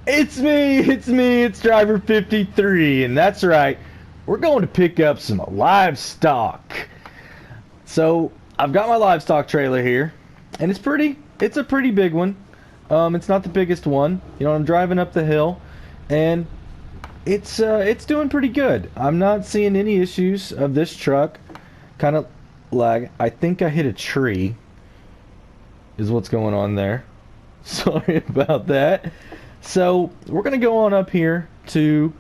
It's driver 53, and that's right, we're going to pick up some livestock. So, I've got my livestock trailer here, and it's a pretty big one. It's not the biggest one. You know, I'm driving up the hill, and it's doing pretty good. I'm not seeing any issues of this truck. Kind of lag. I think I hit a tree, is what's going on there. Sorry about that. So we're gonna go on up here to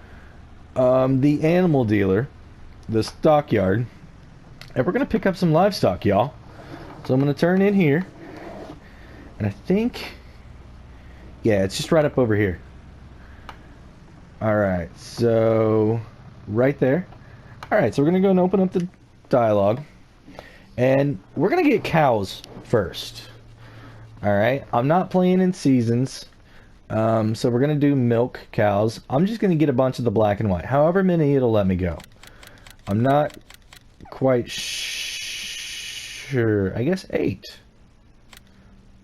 the animal dealer, the stockyard, and we're gonna pick up some livestock, y'all. So I'm gonna turn in here, and I think, yeah, it's just right up over here. All right, so right there. All right, so we're gonna go and open up the dialogue, and we're gonna get cows first. All right, I'm not playing in seasons. So we're gonna do milk cows. I'm just gonna get a bunch of the black and white, however many it'll let me go. I'm not quite sure. I guess 8.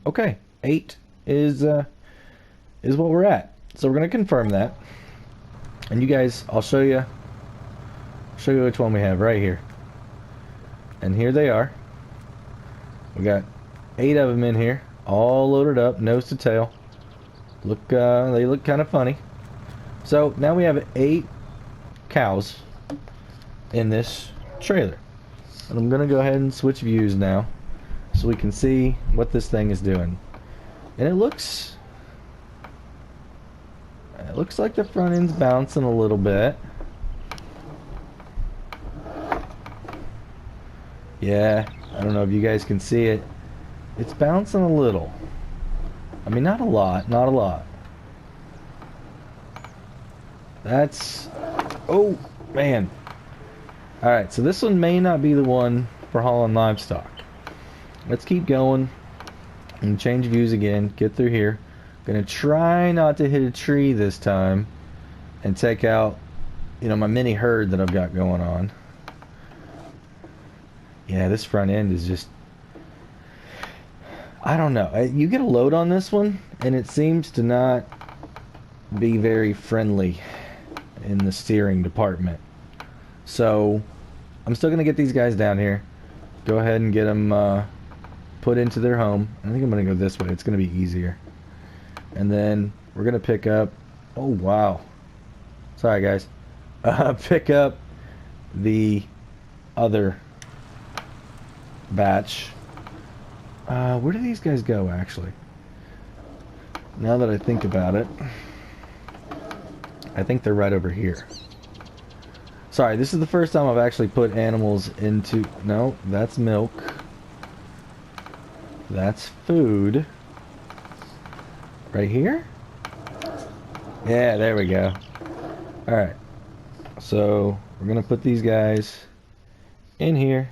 Okay, 8 is what we're at. So we're gonna confirm that, and you guys, I'll show you which one we have right here. And here they are. We got 8 of them in here, all loaded up, nose to tail. They look kind of funny. So now we have 8 cows in this trailer. And I'm gonna go ahead and switch views now so we can see what this thing is doing. And it looks like the front end's bouncing a little bit. Yeah, I don't know if you guys can see it. It's bouncing a little. I mean, not a lot, not a lot. That's... Oh, man. Alright, so this one may not be the one for hauling livestock. Let's keep going and change views again. Get through here. Gonna try not to hit a tree this time and take out, you know, my mini herd that I've got going on. Yeah, this front end is just... I don't know. You get a load on this one, and it seems to not be very friendly in the steering department. So, I'm still going to get these guys down here. Go ahead and get them put into their home. I think I'm going to go this way. It's going to be easier. And then we're going to pick up... Oh, wow. Sorry, guys. Pick up the other batch. Where do these guys go, actually? Now that I think about it, I think they're right over here. Sorry, this is the first time I've actually put animals into... No, that's milk. That's food. Right here? Yeah, there we go. Alright. So, we're going to put these guys in here.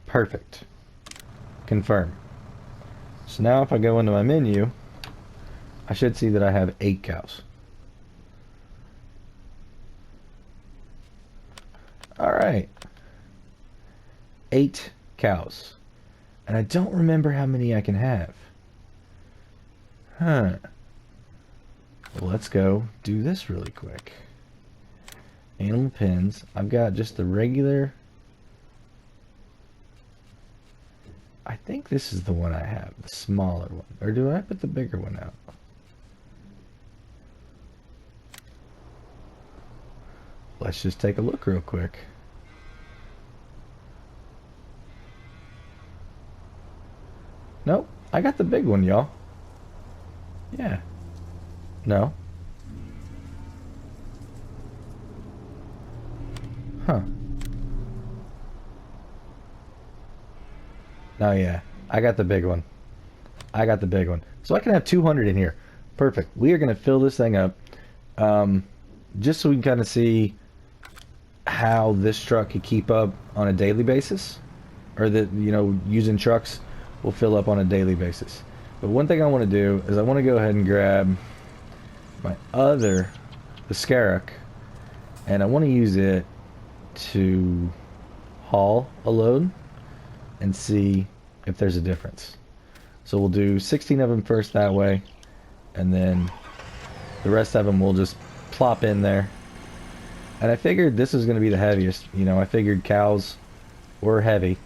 Perfect. Confirm. So now if I go into my menu, I should see that I have 8 cows. Alright. 8 cows. And I don't remember how many I can have. Huh. Well, let's go do this really quick. Animal pens. I've got just the regular... I think this is the one I have, the smaller one. Or do I put the bigger one out? Let's just take a look real quick. Nope, I got the big one, y'all. Yeah. No. Huh. Oh yeah, I got the big one. I got the big one. So I can have 200 in here. Perfect. We are going to fill this thing up. Just so we can kind of see how this truck could keep up on a daily basis. Or that, you know, using trucks will fill up on a daily basis. But one thing I want to do is I want to go ahead and grab my the Scarrock. And I want to use it to haul a load and see if there's a difference. So we'll do 16 of them first that way, and then the rest of them will just plop in there. And I figured this was going to be the heaviest. You know, I figured cows were heavy.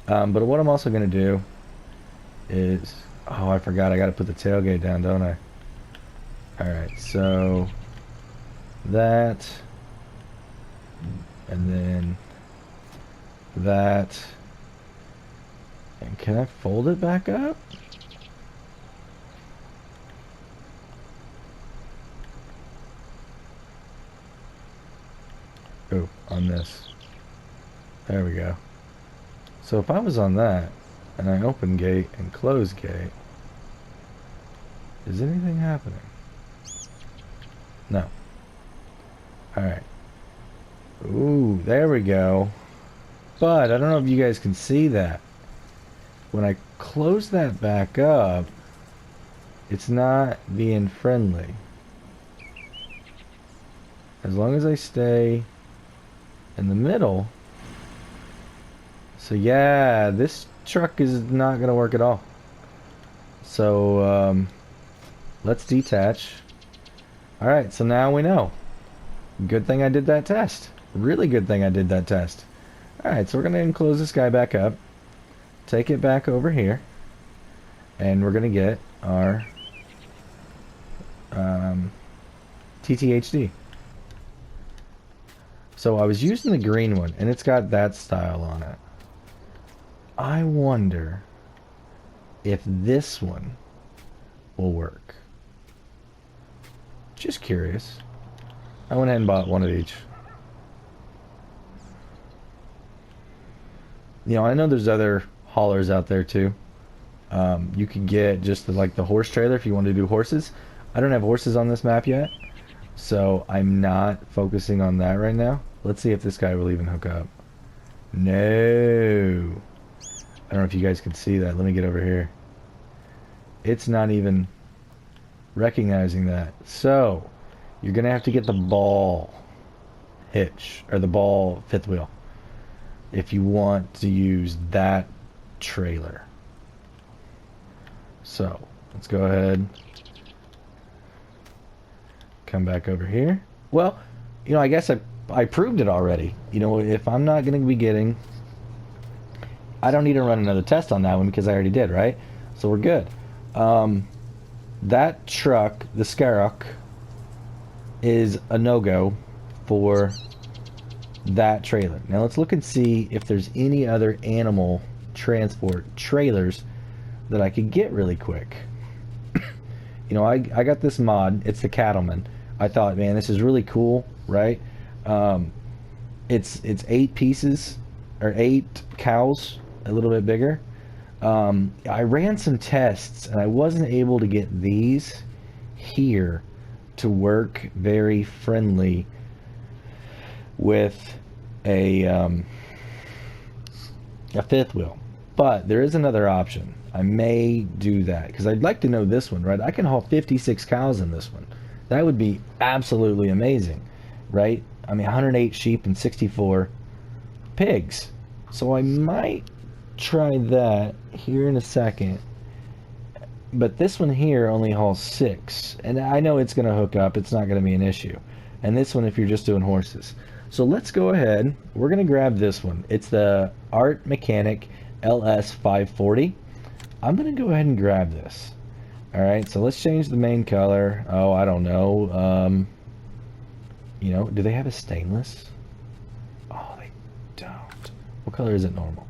But what I'm also going to do is... Oh, I forgot. I got to put the tailgate down, don't I? Alright, so... that... and then... that... and can I fold it back up? Oh, on this. There we go. So if I was on that, and I open gate and close gate, is anything happening? No. Alright. Ooh, there we go. But I don't know if you guys can see that. When I close that back up, it's not being friendly. As long as I stay in the middle. So yeah, this truck is not gonna work at all. So let's detach. Alright, so now we know. Good thing I did that test. Really good thing I did that test. Alright, so we're gonna enclose this guy back up. Take it back over here. And we're gonna get our TTHD. So I was using the green one, and it's got that style on it. I wonder if this one will work. Just curious. I went ahead and bought one of each. You know, I know there's other haulers out there too. You could get just like the horse trailer if you want to do horses. I don't have horses on this map yet, so I'm not focusing on that right now. Let's see if this guy will even hook up. No. I don't know if you guys can see that. Let me get over here. It's not even recognizing that. So, you're going to have to get the ball hitch, or the ball fifth wheel, if you want to use that trailer. So, let's go ahead. Come back over here. Well, you know, I guess I proved it already. You know, if I'm not going to be getting... I don't need to run another test on that one because I already did, right? So we're good. That truck, the Scarrock, is a no-go for that trailer. Now let's look and see if there's any other animal transport trailers that I could get really quick. You know, I got this mod. It's the Cattleman. I thought, man, this is really cool, right? It's 8 pieces, or 8 cows, a little bit bigger. I ran some tests, and I wasn't able to get these here to work very friendly with a fifth wheel. But there is another option. I may do that, because I'd like to know this one, right? I can haul 56 cows in this one. That would be absolutely amazing, right? I mean, 108 sheep and 64 pigs. So I might try that here in a second. But this one here only hauls 6. And I know it's going to hook up. It's not going to be an issue. And this one if you're just doing horses. So let's go ahead. We're going to grab this one. It's the Art Mechanic LS540. I'm going to go ahead and grab this. Alright, so let's change the main color. Oh, I don't know. You know, do they have a stainless? Oh, they don't. What color is it normal?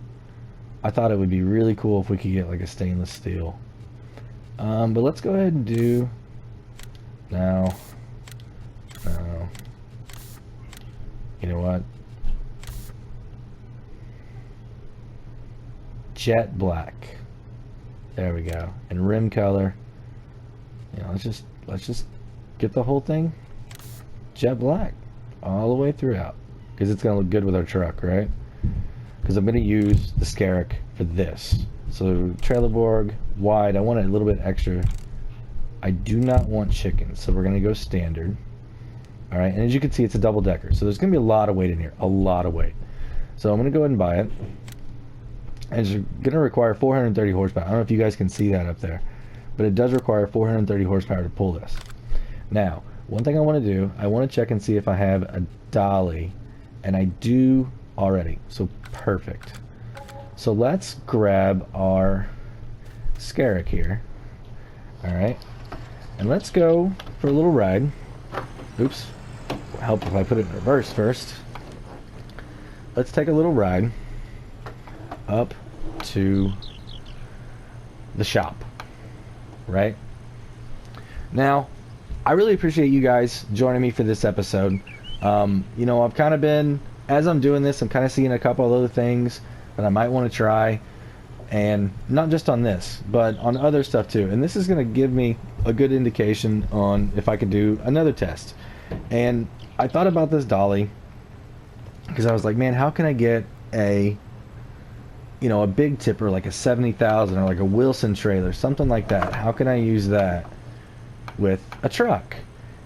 I thought it would be really cool if we could get like a stainless steel. But let's go ahead and do... No. No. You know what? Jet black. There we go. And rim color. You know, let's just get the whole thing jet black all the way throughout, because it's gonna look good with our truck, right? Because I'm gonna use the Scarrock for this. So Trailerborg wide. I want it a little bit extra. I do not want chicken, so we're gonna go standard. All right, and as you can see, it's a double decker, so there's gonna be a lot of weight in here, a lot of weight. So I'm gonna go ahead and buy it. And it's gonna require 430 horsepower. I don't know if you guys can see that up there, but it does require 430 horsepower to pull this. Now, one thing I want to do, I want to check and see if I have a dolly, and I do already, so perfect. So let's grab our Scarrick here, alright, and let's go for a little ride. Oops, help if I put it in reverse first. Let's take a little ride up to the shop, right? Now, I really appreciate you guys joining me for this episode. You know, I've kind of been, as I'm doing this, I'm kind of seeing a couple of other things that I might want to try, and not just on this, but on other stuff too. And this is going to give me a good indication on if I could do another test. And I thought about this dolly because I was like, man, how can I get a, you know, a big tipper like a 70,000 or like a Wilson trailer, something like that? How can I use that with a truck?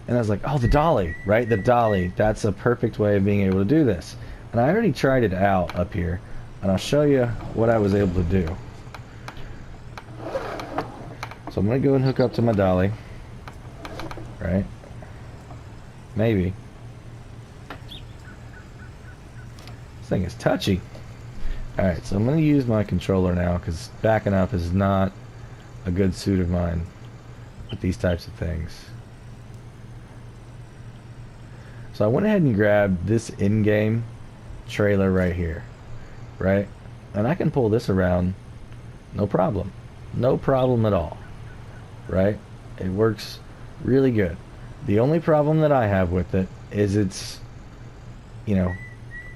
And I was like, oh, the dolly, right? The dolly, that's a perfect way of being able to do this. And I already tried it out up here, and I'll show you what I was able to do. So I'm going to go and hook up to my dolly, right? Maybe. This thing is touchy. Alright, so I'm going to use my controller now, because backing up is not a good suit of mine with these types of things. So I went ahead and grabbed this in-game trailer right here, right? And I can pull this around no problem. No problem at all, right? It works really good. The only problem that I have with it is it's, you know,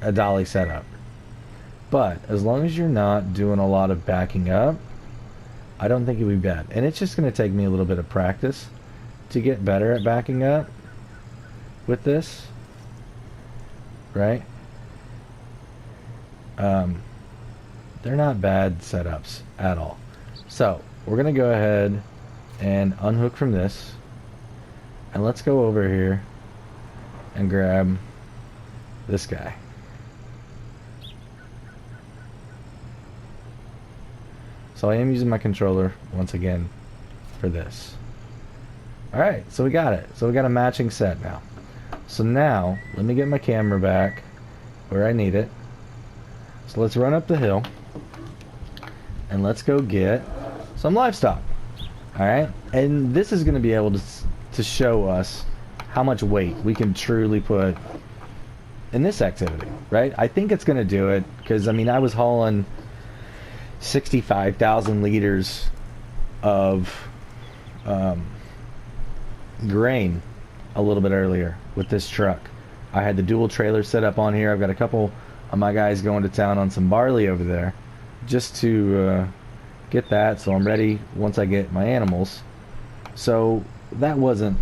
a dolly setup. But as long as you're not doing a lot of backing up, I don't think it would be bad. And it's just going to take me a little bit of practice to get better at backing up with this, right? They're not bad setups at all. So we're going to go ahead and unhook from this, and let's go over here and grab this guy. So I am using my controller once again for this. Alright, so we got it. So we got a matching set now. So now, let me get my camera back where I need it. So let's run up the hill and let's go get some livestock. Alright, and this is going to be able to show us how much weight we can truly put in this activity, right? I think it's going to do it, because I mean, I was hauling 65,000 liters of grain a little bit earlier with this truck. I had the dual trailer set up on here. I've got a couple of my guys going to town on some barley over there just to get that, so I'm ready once I get my animals. So that wasn't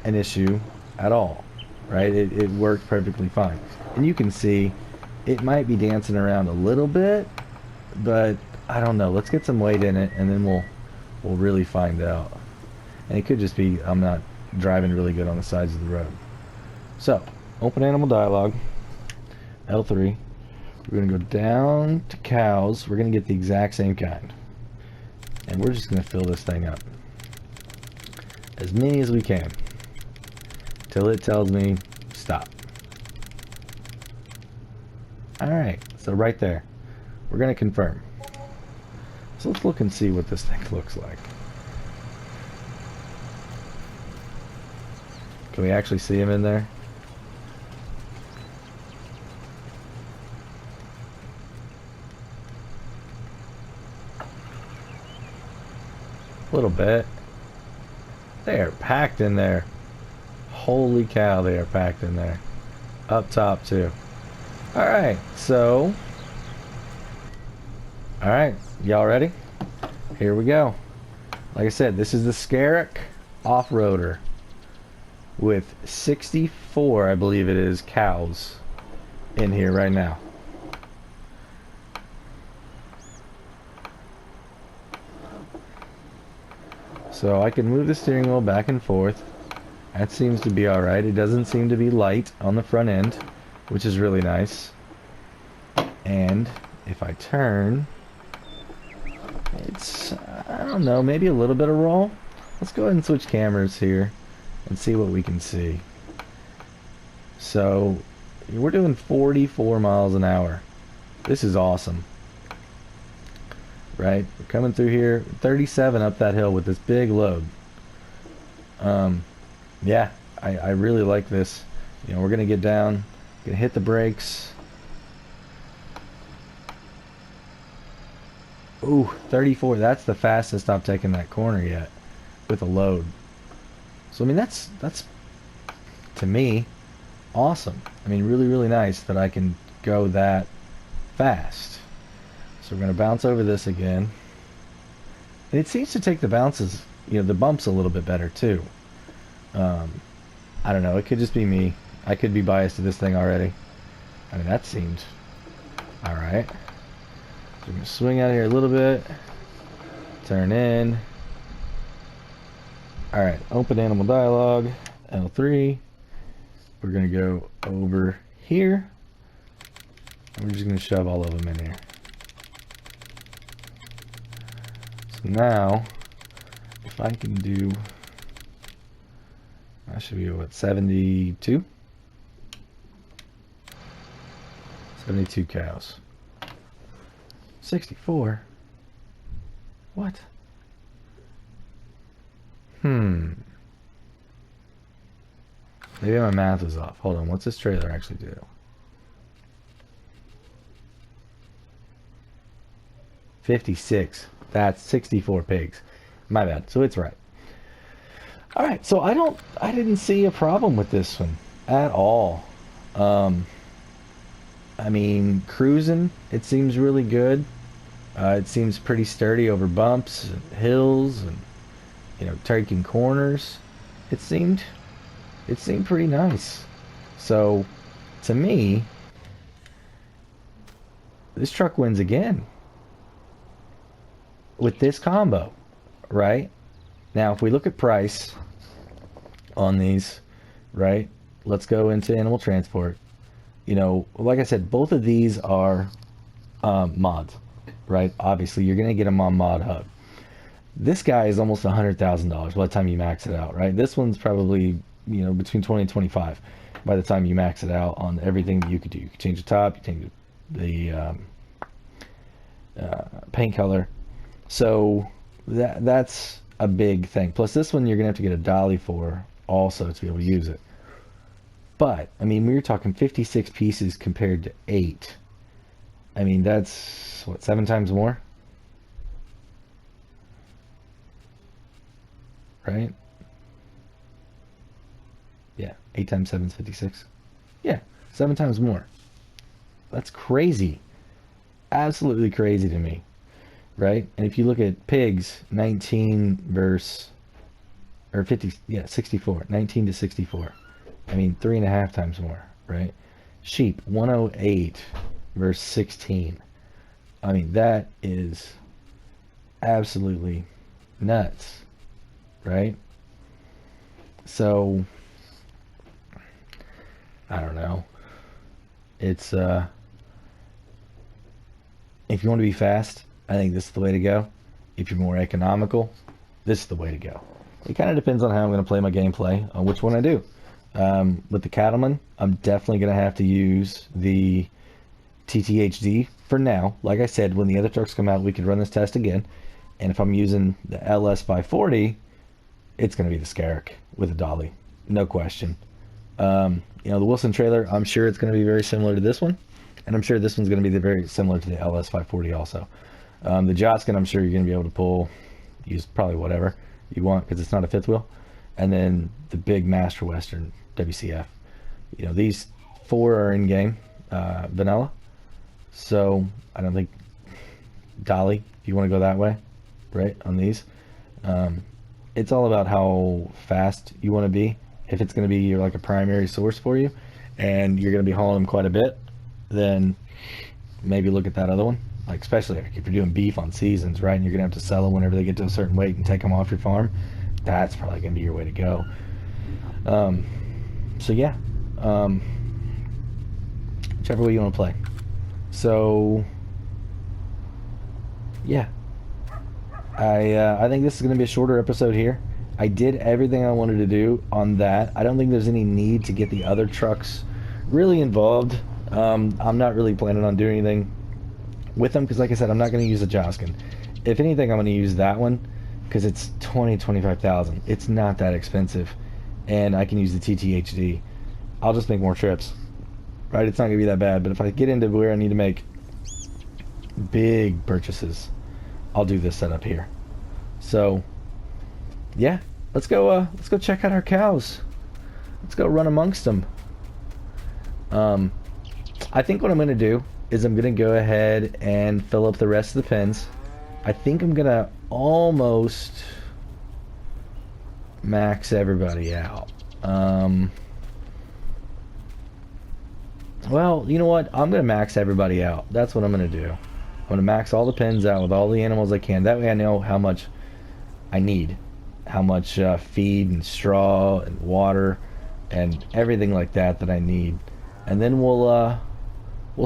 an issue at all, right? It worked perfectly fine. And you can see it might be dancing around a little bit, but I don't know. Let's get some weight in it, and then we'll really find out. And it could just be I'm not driving really good on the sides of the road. So, open animal dialogue, L3. We're going to go down to cows. We're going to get the exact same kind. And we're just going to fill this thing up. As many as we can. Till it tells me stop. Alright, so right there. We're going to confirm. So let's look and see what this thing looks like. Can we actually see him in there? A little bit. They are packed in there. Holy cow, they are packed in there. Up top too. Alright, so alright, y'all ready? Here we go. Like I said, this is the Scarrick off-roader with 64, I believe it is, cows in here right now. So I can move the steering wheel back and forth. That seems to be alright. It doesn't seem to be light on the front end, which is really nice. And if I turn It's, I don't know, maybe a little bit of roll. Let's go ahead and switch cameras here and see what we can see. So, we're doing 44 miles an hour. This is awesome. Right? We're coming through here, 37 up that hill with this big load. Yeah, I really like this. You know, we're gonna get down, gonna hit the brakes. Ooh, 34. That's the fastest I've taken that corner yet with a load. So I mean, that's to me awesome. I mean, really, really nice that I can go that fast. So we're gonna bounce over this again. And it seems to take the bounces, you know, the bumps a little bit better too. I don't know. It could just be me. I could be biased to this thing already. I mean, that seemed all right. So we're gonna swing out here a little bit. Turn in. All right. Open animal dialogue. L3. We're gonna go over here. And we're just gonna shove all of them in here. So now, if I can do, I should be what, 72? 72 cows. 64? What? Maybe my math was off. Hold on, what's this trailer actually do? 56. That's 64 pigs. My bad. So it's right. All right. So I didn't see a problem with this one at all. I mean, cruising, it seems really good. It seems pretty sturdy over bumps and hills and, you know, taking corners. It seemed pretty nice. So, to me, this truck wins again with this combo, right? Now, if we look at price on these, right? Let's go into animal transport. You know, like I said, both of these are mods, right? Obviously, you're going to get them on Mod Hub. This guy is almost $100,000 by the time you max it out, right? This one's probably, you know, between 20 and 25 by the time you max it out on everything that you could do. You could change the top, you change the paint color. So that's a big thing. Plus, this one you're going to have to get a dolly for also to be able to use it. But, I mean, we were talking 56 pieces compared to 8. I mean, that's, what, 7 times more? Right? Yeah, 8 times 7 is 56. Yeah, 7 times more. That's crazy. Absolutely crazy to me. Right? And if you look at pigs, 19 versus, or 50, yeah, 64. 19 to 64. I mean, 3.5 times more, right? Sheep, 108 versus 16. I mean, that is absolutely nuts, right? So, I don't know. It's, if you want to be fast, I think this is the way to go. If you're more economical, this is the way to go. It kind of depends on how I'm going to play my gameplay, on which one I do. With the cattleman, I'm definitely going to have to use the TTHD for now. Like I said, when the other trucks come out, we could run this test again. And if I'm using the LS540, it's going to be the Scarrick with a dolly. No question. You know, the Wilson trailer, I'm sure it's going to be very similar to this one. And I'm sure this one's going to be very similar to the LS540 also. The Joskin, I'm sure you're going to be able to use probably whatever you want because it's not a fifth wheel. And then the big Master Western WCF. You know, these 4 are in game vanilla. So I don't think dolly, if you want to go that way, right, on these. It's all about how fast you want to be. If it's going to be like a primary source for you and you're going to be hauling them quite a bit, then maybe look at that other one. Like especially if you're doing beef on seasons, right, and you're going to have to sell them whenever they get to a certain weight and take them off your farm, that's probably going to be your way to go. So yeah, whichever way you want to play. So yeah, I think this is going to be a shorter episode here. I did everything I wanted to do on that. I don't think there's any need to get the other trucks really involved. I'm not really planning on doing anything with them because, like I said, I'm not going to use the Joskin. If anything, I'm going to use that one because it's 25,000. It's not that expensive, and I can use the TTHD. I'll just make more trips, right? It's not going to be that bad. But if I get into where I need to make big purchases, I'll do this setup here. So, yeah, let's go check out our cows. Let's go run amongst them. I think what I'm going to do is I'm going to go ahead and fill up the rest of the pens. I think I'm going to almost max everybody out. Well, you know what? I'm going to max everybody out. That's what I'm going to do. I'm going to max all the pens out with all the animals I can. That way I know how much I need. How much feed and straw and water and everything like that that I need. And then we'll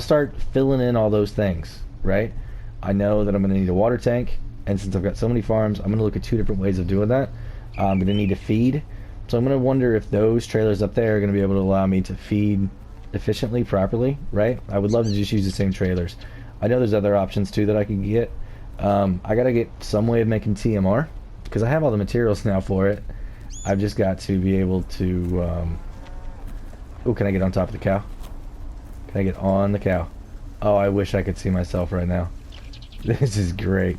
start filling in all those things, right? I know that I'm going to need a water tank, and since I've got so many farms, I'm going to look at 2 different ways of doing that. I'm going to need a feed, so I'm going to wonder if those trailers up there are going to be able to allow me to feed efficiently, properly, right? I would love to just use the same trailers. I know there's other options too that I can get. I got to get some way of making TMR, because I have all the materials now for it. I've just got to be able to... Oh, can I get on top of the cow? Can I get on the cow? Oh, I wish I could see myself right now. This is great.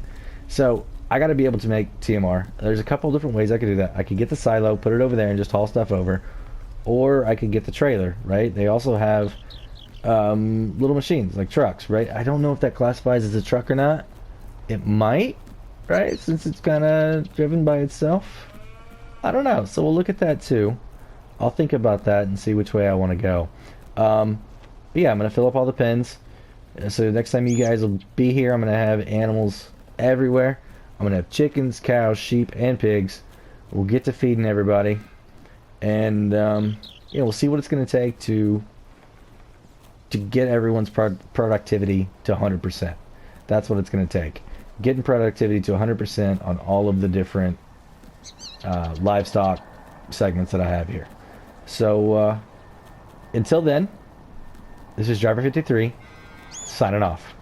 So, I got to be able to make TMR. There's a couple different ways I could do that. I could get the silo, put it over there, and just haul stuff over. Or I could get the trailer, right? They also have little machines, like trucks, right? I don't know if that classifies as a truck or not. It might, right? Since it's kind of driven by itself. I don't know. So we'll look at that too. I'll think about that and see which way I want to go. But yeah, I'm going to fill up all the pens. So next time you guys will be here, I'm going to have animals everywhere. I'm going to have chickens, cows, sheep, and pigs. We'll get to feeding everybody. And yeah, we'll see what it's going to take to get everyone's productivity to 100%. That's what it's going to take. Getting productivity to 100% on all of the different livestock segments that I have here. So, until then, this is Driver 53, signing off.